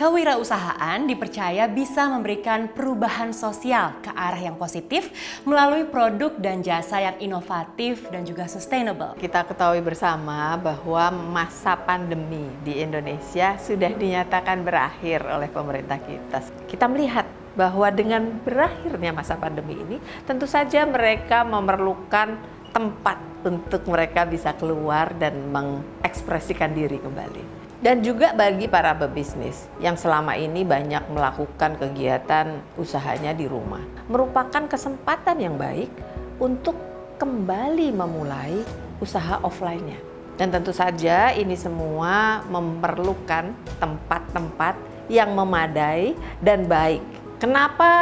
Kewirausahaan dipercaya bisa memberikan perubahan sosial ke arah yang positif melalui produk dan jasa yang inovatif dan juga sustainable. Kita ketahui bersama bahwa masa pandemi di Indonesia sudah dinyatakan berakhir oleh pemerintah kita. Kita melihat bahwa dengan berakhirnya masa pandemi ini, tentu saja mereka memerlukan tempat untuk mereka bisa keluar dan mengekspresikan diri kembali. Dan juga bagi para pebisnis yang selama ini banyak melakukan kegiatan usahanya di rumah, merupakan kesempatan yang baik untuk kembali memulai usaha offline-nya. Dan tentu saja ini semua memerlukan tempat-tempat yang memadai dan baik. Kenapa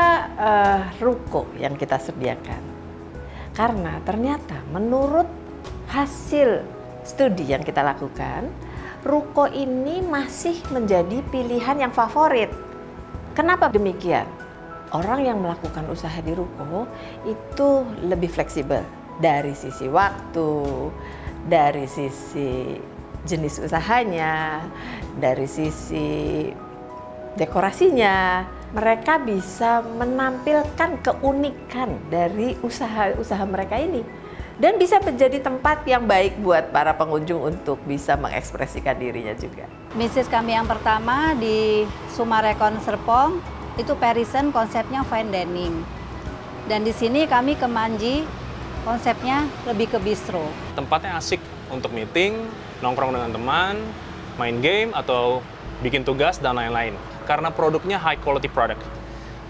ruko yang kita sediakan? Karena ternyata menurut hasil studi yang kita lakukan, ruko ini masih menjadi pilihan yang favorit. Kenapa demikian? Orang yang melakukan usaha di ruko itu lebih fleksibel dari sisi waktu, dari sisi jenis usahanya, dari sisi dekorasinya. Mereka bisa menampilkan keunikan dari usaha-usaha mereka ini. Dan bisa menjadi tempat yang baik buat para pengunjung untuk bisa mengekspresikan dirinya juga. Bisnis kami yang pertama di Sumarekon Serpong itu Parisian, konsepnya fine dining. Dan di sini kami ke Manji, konsepnya lebih ke bistro. Tempatnya asik untuk meeting, nongkrong dengan teman, main game atau bikin tugas dan lain-lain. Karena produknya high quality product.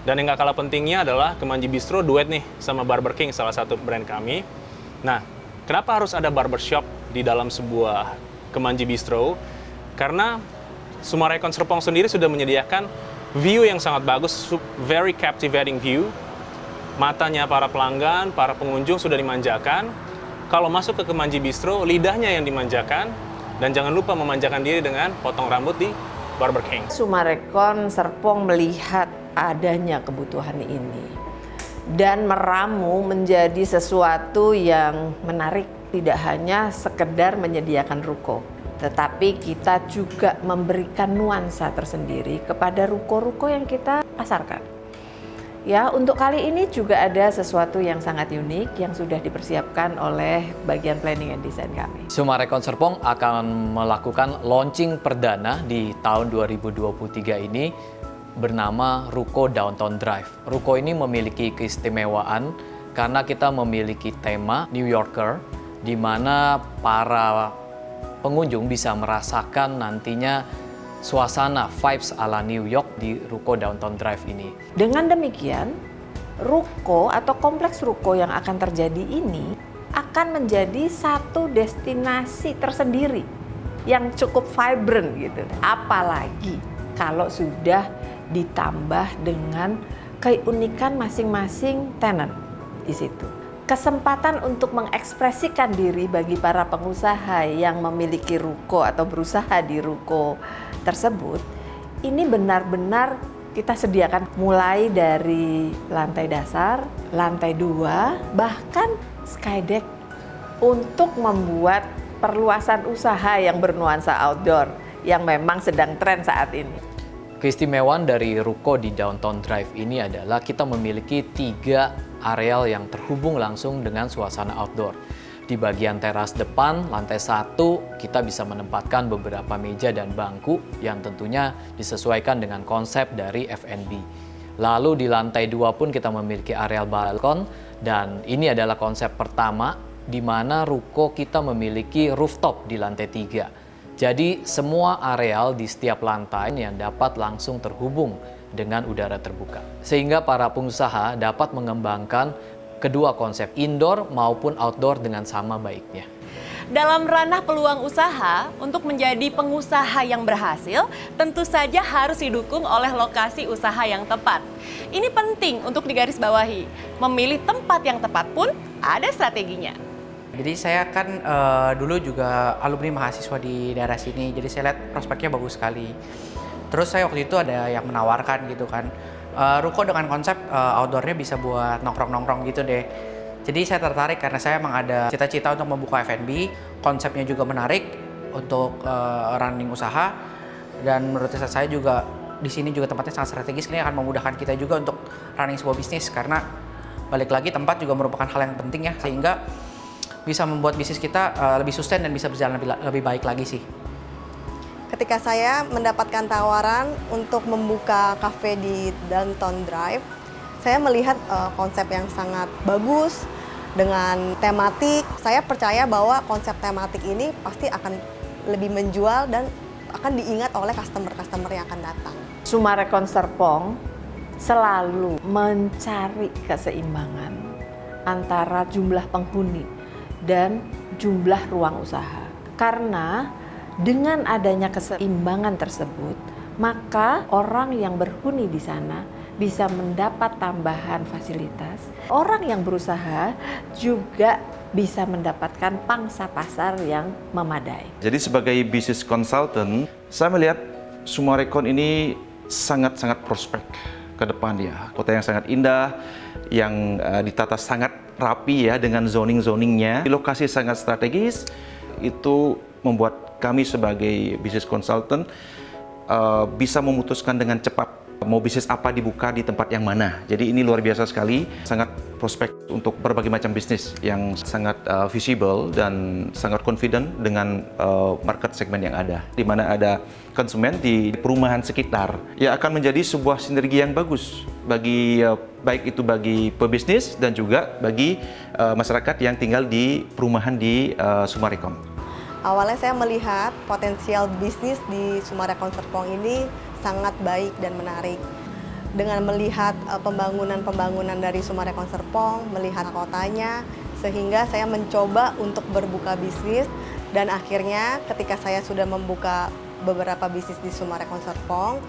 Dan yang gak kalah pentingnya adalah Kemanji Bistro duet nih sama Barber King, salah satu brand kami. Nah, kenapa harus ada barbershop di dalam sebuah Kemanji Bistro? Karena Sumarekon Serpong sendiri sudah menyediakan view yang sangat bagus, very captivating view. Matanya para pelanggan, para pengunjung sudah dimanjakan. Kalau masuk ke Kemanji Bistro, lidahnya yang dimanjakan. Dan jangan lupa memanjakan diri dengan potong rambut di Barber King. Sumarekon Serpong melihat adanya kebutuhan ini dan meramu menjadi sesuatu yang menarik, tidak hanya sekedar menyediakan ruko, tetapi kita juga memberikan nuansa tersendiri kepada ruko-ruko yang kita pasarkan. Ya, untuk kali ini juga ada sesuatu yang sangat unik yang sudah dipersiapkan oleh bagian planning and design kami. Sumarekon Serpong akan melakukan launching perdana di tahun 2023 ini bernama Ruko Downtown Drive. Ruko ini memiliki keistimewaan karena kita memiliki tema New Yorker, di mana para pengunjung bisa merasakan nantinya suasana vibes ala New York di Ruko Downtown Drive ini. Dengan demikian, ruko atau kompleks ruko yang akan terjadi ini akan menjadi satu destinasi tersendiri yang cukup vibrant gitu. Apalagi kalau sudah ditambah dengan keunikan masing-masing tenant di situ. Kesempatan untuk mengekspresikan diri bagi para pengusaha yang memiliki ruko atau berusaha di ruko tersebut, ini benar-benar kita sediakan mulai dari lantai dasar, lantai 2, bahkan skydeck untuk membuat perluasan usaha yang bernuansa outdoor yang memang sedang tren saat ini. Keistimewaan dari ruko di Downtown Drive ini adalah kita memiliki 3 areal yang terhubung langsung dengan suasana outdoor. Di bagian teras depan, lantai 1, kita bisa menempatkan beberapa meja dan bangku yang tentunya disesuaikan dengan konsep dari F&B. Lalu di lantai 2 pun kita memiliki areal balkon, dan ini adalah konsep pertama di mana ruko kita memiliki rooftop di lantai 3. Jadi semua areal di setiap lantai yang dapat langsung terhubung dengan udara terbuka. Sehingga para pengusaha dapat mengembangkan kedua konsep indoor maupun outdoor dengan sama baiknya. Dalam ranah peluang usaha, untuk menjadi pengusaha yang berhasil, tentu saja harus didukung oleh lokasi usaha yang tepat. Ini penting untuk digarisbawahi. Memilih tempat yang tepat pun ada strateginya. Jadi saya kan dulu juga alumni mahasiswa di daerah sini, jadi saya lihat prospeknya bagus sekali. Terus saya waktu itu ada yang menawarkan gitu kan, ruko dengan konsep outdoornya bisa buat nongkrong-nongkrong gitu deh. Jadi saya tertarik karena saya emang ada cita-cita untuk membuka F&B, konsepnya juga menarik untuk running usaha, dan menurut saya juga di sini juga tempatnya sangat strategis, ini akan memudahkan kita juga untuk running sebuah bisnis, karena balik lagi tempat juga merupakan hal yang penting ya, sehingga bisa membuat bisnis kita lebih sustain dan bisa berjalan lebih baik lagi sih. Ketika saya mendapatkan tawaran untuk membuka kafe di Downtown Drive, saya melihat konsep yang sangat bagus dengan tematik. Saya percaya bahwa konsep tematik ini pasti akan lebih menjual dan akan diingat oleh customer-customer yang akan datang. Sumarekon Serpong selalu mencari keseimbangan antara jumlah penghuni dan jumlah ruang usaha. Karena dengan adanya keseimbangan tersebut, maka orang yang berhuni di sana bisa mendapat tambahan fasilitas. Orang yang berusaha juga bisa mendapatkan pangsa pasar yang memadai. Jadi sebagai business consultant, saya melihat Sumarekon ini sangat-sangat prospek ke depan ya. Kota yang sangat indah, yang ditata sangat rapi ya dengan zoning-zoningnya. Lokasi sangat strategis, itu membuat kami sebagai business consultant bisa memutuskan dengan cepat mau bisnis apa dibuka di tempat yang mana. Jadi ini luar biasa sekali, sangat prospek untuk berbagai macam bisnis yang sangat visible dan sangat confident dengan market segmen yang ada. Di mana ada konsumen di perumahan sekitar, ya akan menjadi sebuah sinergi yang bagus bagi baik itu bagi pebisnis dan juga bagi masyarakat yang tinggal di perumahan di Sumarekon. Awalnya saya melihat potensial bisnis di Sumarekon Serpong ini sangat baik dan menarik. Dengan melihat pembangunan dari Sumarekon Serpong, melihat kotanya, sehingga saya mencoba untuk berbuka bisnis, dan akhirnya ketika saya sudah membuka beberapa bisnis di Sumarekon Serpong,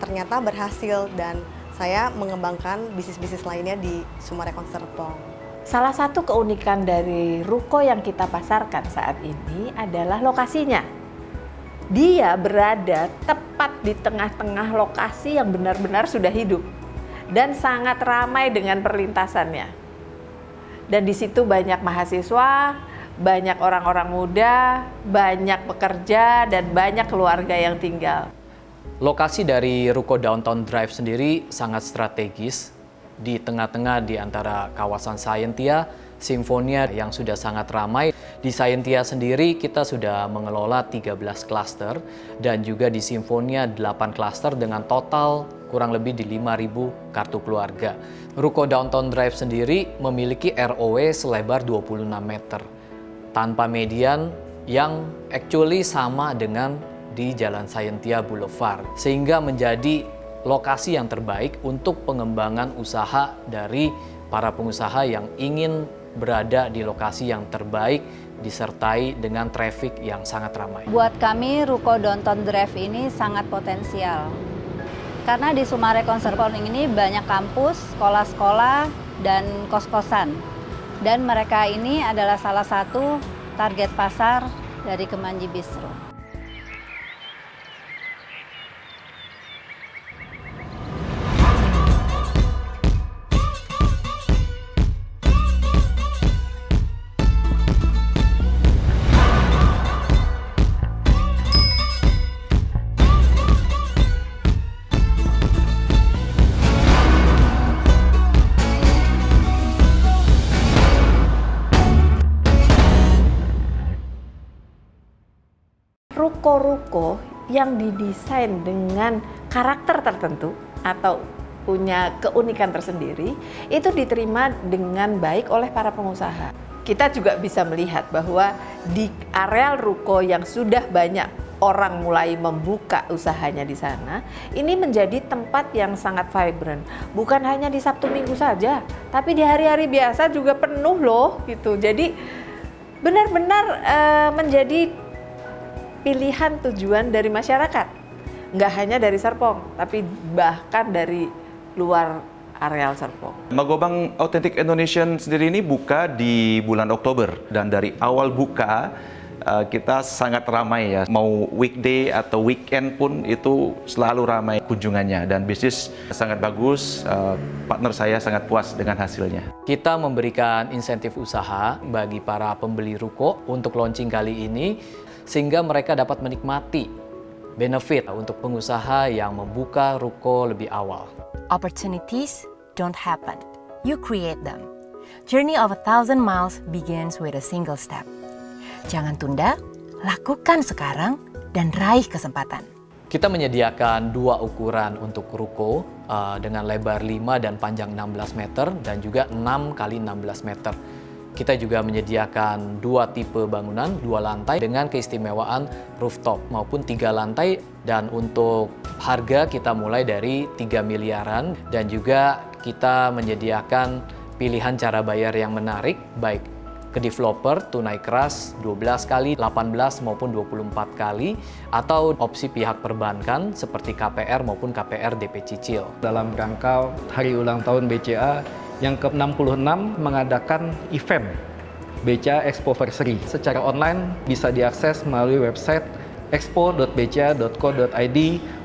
ternyata berhasil dan saya mengembangkan bisnis-bisnis lainnya di Sumarekon Serpong. Salah satu keunikan dari ruko yang kita pasarkan saat ini adalah lokasinya. Dia berada tepat di tengah-tengah lokasi yang benar-benar sudah hidup dan sangat ramai dengan perlintasannya. Dan di situ banyak mahasiswa, banyak orang-orang muda, banyak pekerja, dan banyak keluarga yang tinggal. Lokasi dari ruko Downtown Drive sendiri sangat strategis di tengah-tengah di antara kawasan Scientia, Simfonia yang sudah sangat ramai. Di Scientia sendiri kita sudah mengelola 13 klaster dan juga di Simfonia 8 klaster dengan total kurang lebih di 5.000 kartu keluarga. Ruko Downtown Drive sendiri memiliki ROW selebar 26 meter tanpa median yang actually sama dengan di Jalan Scientia Boulevard, sehingga menjadi lokasi yang terbaik untuk pengembangan usaha dari para pengusaha yang ingin berada di lokasi yang terbaik disertai dengan traffic yang sangat ramai. Buat kami, ruko Downtown Drive ini sangat potensial. Karena di Sumarekon Serpong ini banyak kampus, sekolah-sekolah, dan kos-kosan. Dan mereka ini adalah salah satu target pasar dari Kemanji Bistro. Ruko-ruko yang didesain dengan karakter tertentu atau punya keunikan tersendiri itu diterima dengan baik oleh para pengusaha. Kita juga bisa melihat bahwa di areal ruko yang sudah banyak orang mulai membuka usahanya di sana, ini menjadi tempat yang sangat vibrant. Bukan hanya di Sabtu Minggu saja, tapi di hari-hari biasa juga penuh loh gitu. Jadi benar-benar menjadi pilihan tujuan dari masyarakat, nggak hanya dari Serpong, tapi bahkan dari luar areal Serpong. Magobang Authentic Indonesian sendiri ini buka di bulan Oktober, dan dari awal buka kita sangat ramai ya, mau weekday atau weekend pun itu selalu ramai kunjungannya, dan bisnis sangat bagus, partner saya sangat puas dengan hasilnya. Kita memberikan insentif usaha bagi para pembeli ruko untuk launching kali ini, sehingga mereka dapat menikmati benefit untuk pengusaha yang membuka ruko lebih awal. Opportunities don't happen, you create them. Journey of 1,000 miles begins with a single step. Jangan tunda, lakukan sekarang dan raih kesempatan. Kita menyediakan 2 ukuran untuk ruko dengan lebar 5 dan panjang 16 meter dan juga 6 kali 16 meter. Kita juga menyediakan 2 tipe bangunan, 2 lantai dengan keistimewaan rooftop maupun 3 lantai, dan untuk harga kita mulai dari 3 miliaran dan juga kita menyediakan pilihan cara bayar yang menarik baik ke developer tunai keras 12 kali, 18 maupun 24 kali, atau opsi pihak perbankan seperti KPR maupun KPR DP cicil. Dalam rangka hari ulang tahun BCA yang ke-66 mengadakan event BCA Expoversary. Secara online bisa diakses melalui website expo.bca.co.id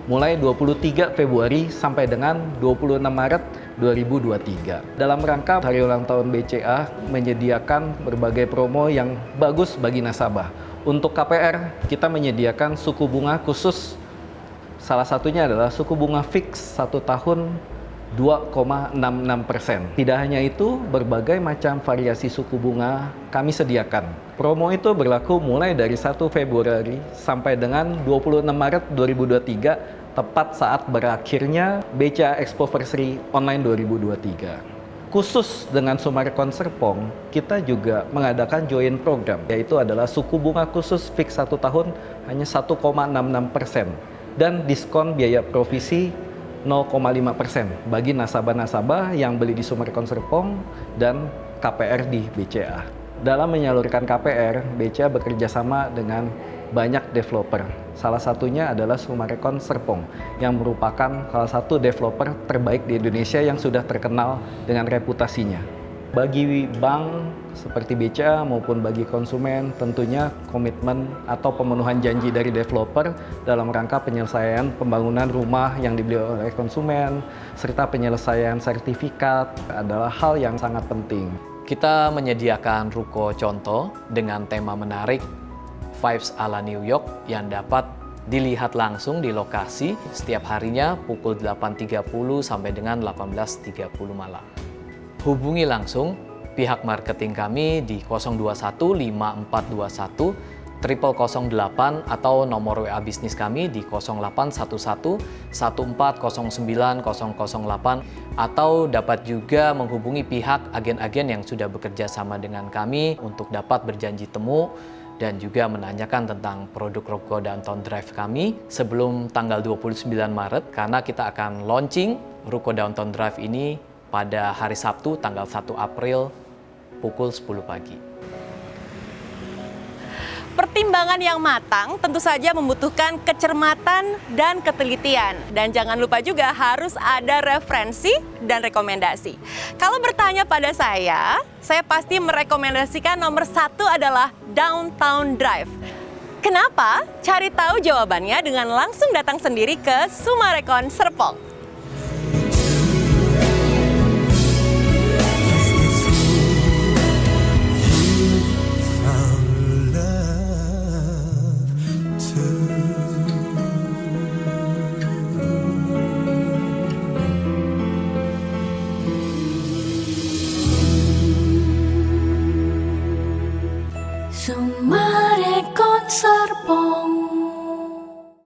mulai 23 Februari sampai dengan 26 Maret 2023. Dalam rangka hari ulang tahun BCA menyediakan berbagai promo yang bagus bagi nasabah. Untuk KPR, kita menyediakan suku bunga khusus. Salah satunya adalah suku bunga fix 1 tahun 2,66%. Tidak hanya itu, berbagai macam variasi suku bunga kami sediakan. Promo itu berlaku mulai dari 1 Februari sampai dengan 26 Maret 2023, tepat saat berakhirnya BCA Expoversary Online 2023. Khusus dengan Sumarekon Serpong, kita juga mengadakan joint program, yaitu adalah suku bunga khusus fix 1 tahun hanya 1,66% dan diskon biaya provisi 0,5% bagi nasabah-nasabah yang beli di Sumarekon Serpong dan KPR di BCA. Dalam menyalurkan KPR, BCA bekerja sama dengan banyak developer. Salah satunya adalah Sumarekon Serpong yang merupakan salah satu developer terbaik di Indonesia yang sudah terkenal dengan reputasinya. Bagi bank seperti BCA maupun bagi konsumen, tentunya komitmen atau pemenuhan janji dari developer dalam rangka penyelesaian pembangunan rumah yang dibeli oleh konsumen, serta penyelesaian sertifikat adalah hal yang sangat penting. Kita menyediakan ruko contoh dengan tema menarik Vibes ala New York yang dapat dilihat langsung di lokasi setiap harinya pukul 8.30 sampai dengan 18.30 malam. Hubungi langsung pihak marketing kami di 021 5421 0008 atau nomor WA bisnis kami di 0811 1409 008, atau dapat juga menghubungi pihak agen-agen yang sudah bekerja sama dengan kami untuk dapat berjanji temu dan juga menanyakan tentang produk ruko Downtown Drive kami sebelum tanggal 29 Maret karena kita akan launching ruko Downtown Drive ini pada hari Sabtu tanggal 1 April pukul 10 pagi. Pertimbangan yang matang tentu saja membutuhkan kecermatan dan ketelitian. Dan jangan lupa juga harus ada referensi dan rekomendasi. Kalau bertanya pada saya pasti merekomendasikan nomor 1 adalah Downtown Drive. Kenapa? Cari tahu jawabannya dengan langsung datang sendiri ke Sumarekon Serpong.